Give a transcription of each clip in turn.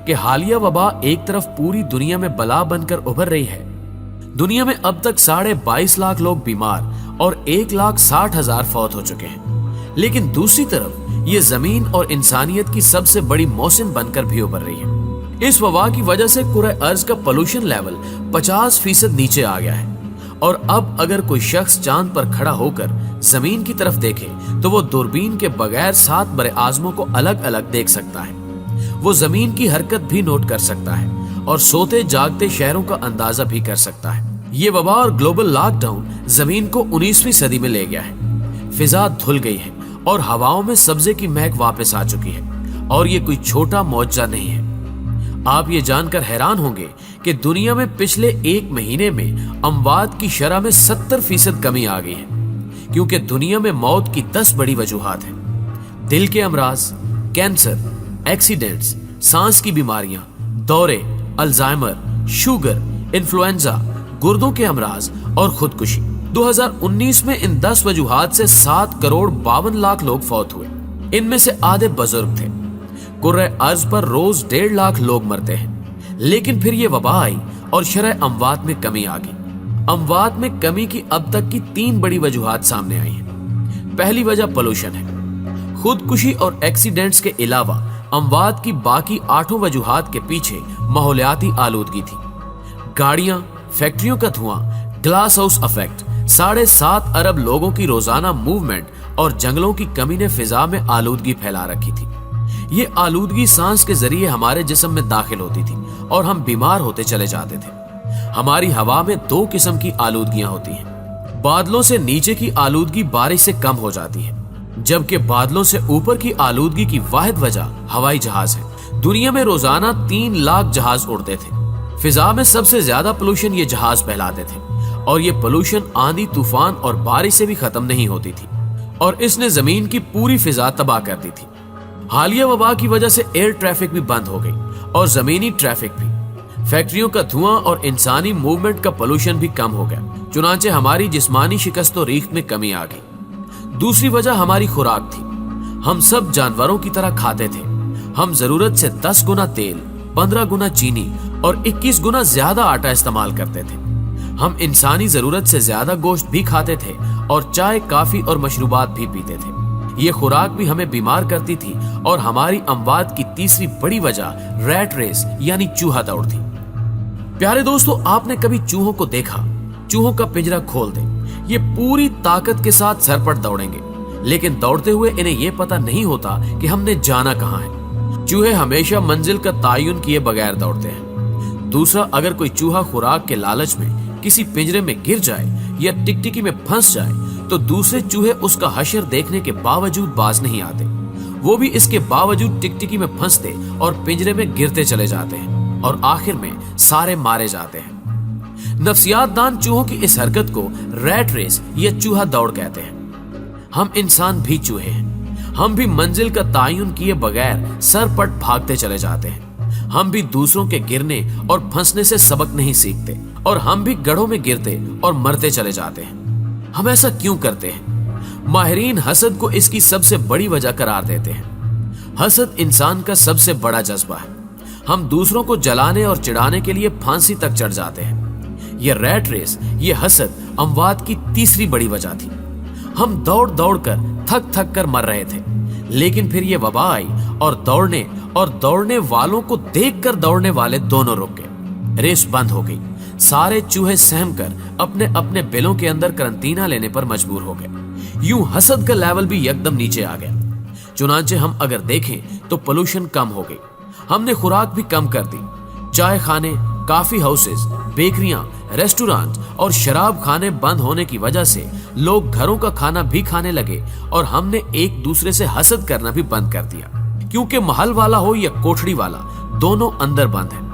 کہ हालिया वबा एक तरफ पूरी दुनिया में बला बनकर उभर रही है। दुनिया में अब तक 22.5 लाख लोग बीमार और 1,60,000 फौत हो चुके हैं, लेकिन दूसरी तरफ ये जमीन और इंसानियत की सबसे बड़ी मौसम बनकर भी उभर रही है। इस वबा की वजह से कुरे अर्ज का पोल्यूशन लेवल 50% नीचे आ गया है और अब अगर कोई शख्स चांद पर खड़ा होकर जमीन की तरफ देखे तो वो दूरबीन के बगैर 7 बड़े आजमों को अलग अलग देख सकता है। वो जमीन की हरकत भी नोट कर सकता है और सोते जागते शहरों का अंदाजा भी कर सकता है। ये वबा और ग्लोबल लॉकडाउन जमीन को 19वीं सदी में ले गया है। फिजा धुल गई है और हवाओं में सब्जे की महक वापस आ चुकी है और ये कोई छोटा मौजज़ा नहीं है। आप ये जानकर हैरान होंगे कि दुनिया में पिछले 1 महीने में अमवात की शरह में 70% कमी आ गई है, क्योंकि दुनिया में मौत की 10 बड़ी वजूहात हैं। दिल के अमराज, कैंसर, एक्सीडेंट्स, सांस की बीमारियां, दौरे, अल्जाइमर, शुगर, इन्फ्लुएंजा, गुर्दों के अमराज और खुदकुशी। 2019 में इन 10 वजूहात से 7,52,00,000 लोग फौत हुए। इनमें से आधे बुजुर्ग थे। कुर्रे अर्ज पर रोज 1.5 लाख लोग मरते हैं, लेकिन फिर ये वबा आई और शरह अमवात में कमी आ गई। अमवात में कमी की अब तक की 3 बड़ी वजूहात सामने आई हैं। पहली वजह पोल्यूशन है। खुदकुशी और एक्सीडेंट्स के अलावा अमवात की बाकी 8 वजूहात के पीछे माहौलियाती आलूदगी थी। गाड़ियां, फैक्ट्रियों का धुआं, ग्लास हाउस इफेक्ट, 7.5 अरब लोगों की रोजाना मूवमेंट और जंगलों की कमी ने फिजा में आलूदगी फैला रखी थी। ये आलूदगी सांस के जरिए हमारे जिस्म में दाखिल होती थी और हम बीमार होते चले जाते थे। हमारी हवा में 2 किस्म की आलूदगियां होती हैं। बादलों से नीचे की आलूदगी बारिश से कम हो जाती है, जबकि बादलों से ऊपर की आलूदगी की वाहिद वजह हवाई जहाज है। दुनिया में रोजाना 3 लाख जहाज उड़ते थे। फिजा में सबसे ज्यादा पोल्यूशन ये जहाज फैलाते थे और ये पोल्यूशन आंधी, तूफान और बारिश से भी खत्म नहीं होती थी और इसने जमीन की पूरी फिजा तबाह कर दी थी। हालिया वबा की वजह से एयर ट्रैफिक भी बंद हो गई और जमीनी ट्रैफिक भी। फैक्ट्रियों का धुआं और इंसानी मूवमेंट का पोल्यूशन भी कम हो गया, चुनांचे हमारी जिस्मानी शिकस्त और रीख में कमी आ गई। दूसरी वजह हमारी खुराक थी। हम सब जानवरों की तरह खाते थे। हम जरूरत से 10 गुना तेल, 15 गुना चीनी और 21 गुना ज्यादा आटा इस्तेमाल करते थे। हम इंसानी जरूरत से ज्यादा गोश्त भी खाते थे और चाय, काफी और मशरूबात भी पीते थे। ये खुराक भी हमें बीमार करती थी और हमारी अमवात की तीसरी बड़ी वजह रैट रेस यानी चूहा दौड़ थी। प्यारे दोस्तों, आपने कभी चूहों को देखा? चूहों का पिंजरा खोल दें, ये पूरी ताकत के साथ सरपट दौड़ेंगे, लेकिन दौड़ते हुए इन्हें यह पता नहीं होता कि हमने जाना कहां है। चूहे हमेशा मंजिल का तायुन किए बगैर दौड़ते हैं। दूसरा, अगर कोई चूहा खुराक के लालच में किसी पिंजरे में गिर जाए या टिकटिकी में फंस जाए तो दूसरे चूहे उसका हशर देखने के बावजूद बाज नहीं आते। वो भी इसके बावजूद टिकटिकी में फंसते और पिंजरे में गिरते चले जाते हैं और आखिर में सारे मारे जाते हैं। नफ्सियातदान चूहों की इस हरकत को रैट रेस या चूहा दौड़ कहते हैं। हम इंसान भी चूहे हैं। हम भी मंजिल का तायुन किए बगैर सरपट भागते चले जाते हैं। हम भी दूसरों के गिरने और फंसने से सबक नहीं सीखते और हम भी गड्ढों में गिरते और मरते चले जाते हैं। हम ऐसा क्यों करते हैं? माहिरीन हसद को इसकी सबसे बड़ी वजह करार देते हैं। हसद इंसान का सबसे बड़ा जज्बा है। हम दूसरों को जलाने और चिढ़ाने के लिए फांसी तक चढ़ जाते हैं। ये रैट रेस, ये हसद अमवात की तीसरी बड़ी वजह थी। हम दौड़ दौड़ कर थक थक कर मर रहे थे, लेकिन फिर ये वबा आई और दौड़ने वालों को देखकर दौड़ने वाले दोनों रुक गए। रेस बंद हो गई। सारे चूहे सहम कर अपने अपने बिलों के अंदर करंटीना लेने पर मजबूर हो गए। यूं हसद का लेवल भी एकदम नीचे आ गया। चुनांचे हम अगर देखें तो पोल्यूशन कम हो गई। हमने खुराक भी कम कर दी। चाय खाने, काफी हाउसेस, बेकरियां, रेस्टोरेंट और शराब खाने बंद होने की वजह से लोग घरों का खाना भी खाने लगे और हमने एक दूसरे से हसद करना भी बंद कर दिया, क्योंकि महल वाला हो या कोठड़ी वाला, दोनों अंदर बंद है।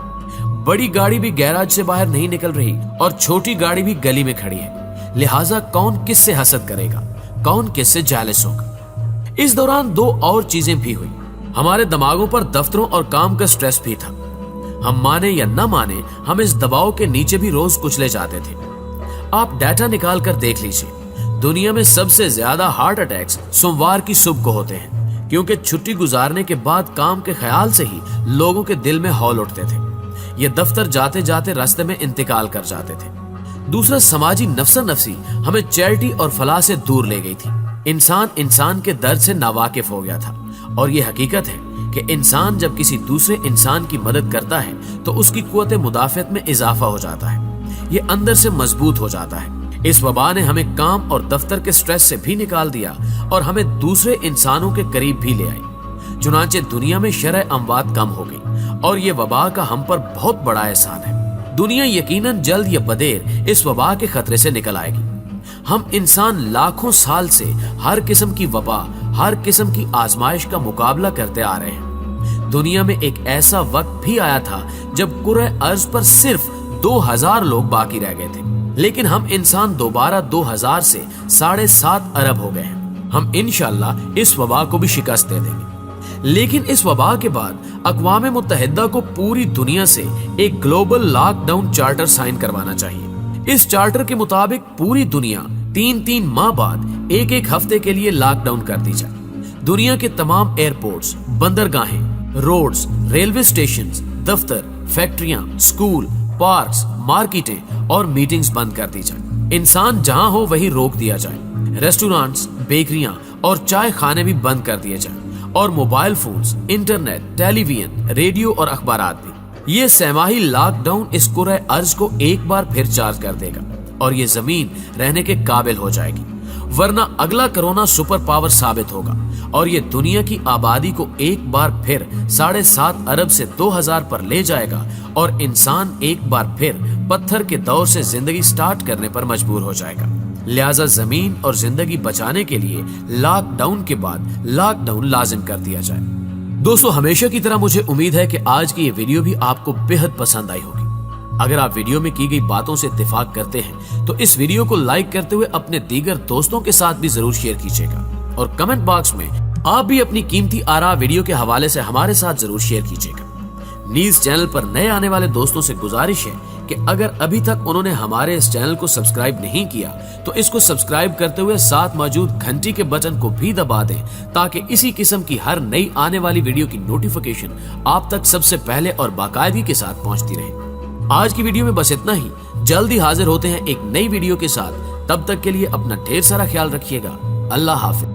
बड़ी गाड़ी भी गैराज से बाहर नहीं निकल रही और छोटी गाड़ी भी गली में खड़ी है। लिहाजा कौन किससे हसद करेगा, कौन किससे जेलस होगा। इस दौरान 2 और चीजें भी हुई। हमारे दिमागों पर दफ्तरों और काम का स्ट्रेस भी था। हम माने या न माने, हम इस दबाव के नीचे भी रोज कुचले जाते थे। आप डाटा निकाल कर देख लीजिए, दुनिया में सबसे ज्यादा हार्ट अटैक्स सोमवार की सुबह को होते हैं। क्योंकि छुट्टी गुजारने के बाद काम के ख्याल से ही लोगों के दिल में हौल उठते थे। ये दफ्तर जाते जाते रास्ते में इंतकाल कर जाते थे। दूसरा, समाजी नफसा नफसी हमें चैरिटी और फलाह से दूर ले गई थी। इंसान इंसान के दर्द से नावाकिफ हो गया था और ये हकीकत है कि इंसान जब किसी दूसरे इंसान की मदद करता है तो उसकी कुव्वत मुदाफ़त में इजाफा हो जाता है, ये अंदर से मजबूत हो जाता है। इस वबा ने हमें काम और दफ्तर के स्ट्रेस से भी निकाल दिया और हमें दूसरे इंसानों के करीब भी ले आई। चुनांचे दुनिया में शरह अमवात कम हो गई और ये वबा का हम पर बहुत बड़ा एहसान है। दुनिया यकीनन जल्द या बदेर इस वबा के खतरे से निकल आएगी। हम इंसान लाखों साल से हर किस्म की वबा, हर किस्म की आजमाइश का मुकाबला करते आ रहे हैं। दुनिया में एक ऐसा वक्त भी आया था जब कुरे अर्ज पर सिर्फ 2000 लोग बाकी रह गए थे, लेकिन हम इंसान दोबारा 2000 से 7.5 अरब हो गए हैं। हम इंशाअल्लाह इस वबा को भी शिकस्त दे देंगे। लेकिन इस वबा के बाद अक़वाम मुत्तहिदा को पूरी दुनिया से एक ग्लोबल लॉकडाउन चार्टर साइन करवाना चाहिए। इस चार्टर के मुताबिक पूरी दुनिया 3-3 माह बाद एक हफ्ते के लिए लॉकडाउन कर दी जाए। दुनिया के तमाम एयरपोर्ट्स, बंदरगाहें, रोड्स, रेलवे स्टेशन, दफ्तर, फैक्ट्रियां, स्कूल, पार्क्स, मार्केटें और मीटिंग्स बंद कर दी जाए। इंसान जहां हो वहीं रोक दिया जाए। रेस्टोरेंट्स, बेकरियां और चाय खाने भी बंद कर दिए जाए और mobile phones, internet, television, radio और अखबारात भी। ये सहमाही लॉकडाउन इस कुरे अर्ज को एक बार फिर चार्ज कर देगा और ये जमीन रहने के काबिल हो जाएगी, वरना अगला कोरोना सुपर पावर साबित होगा और ये दुनिया की आबादी को एक बार फिर 7.5 अरब से 2000 पर ले जाएगा और इंसान एक बार फिर पत्थर के दौर से जिंदगी स्टार्ट करने पर मजबूर हो जाएगा। लिहाजा जमीन और जिंदगी बचाने के लिए लॉकडाउन के बाद लॉकडाउन लाजिम कर दिया जाए। दोस्तों, हमेशा की तरह मुझे उम्मीद है कि आज की ये वीडियो भी आपको बेहद पसंद आई होगी। अगर आप वीडियो में की गई बातों से इत्तेफाक करते हैं तो इस वीडियो को लाइक करते हुए अपने दीगर दोस्तों के साथ भी जरूर शेयर कीजिएगा और कमेंट बॉक्स में आप भी अपनी कीमती आरा वीडियो के हवाले से हमारे साथ जरूर शेयर कीजिएगा। न्यूज़ चैनल पर नए आने वाले दोस्तों से गुजारिश है कि अगर अभी तक उन्होंने हमारे इस चैनल को सब्सक्राइब नहीं किया तो इसको सब्सक्राइब करते हुए साथ मौजूद घंटी के बटन को भी दबा दें ताकि इसी किस्म की हर नई आने वाली वीडियो की नोटिफिकेशन आप तक सबसे पहले और बाकायदगी के साथ पहुंचती रहे। आज की वीडियो में बस इतना ही। जल्द ही हाजिर होते हैं एक नई वीडियो के साथ। तब तक के लिए अपना ढेर सारा ख्याल रखिएगा। अल्लाह हाफिज।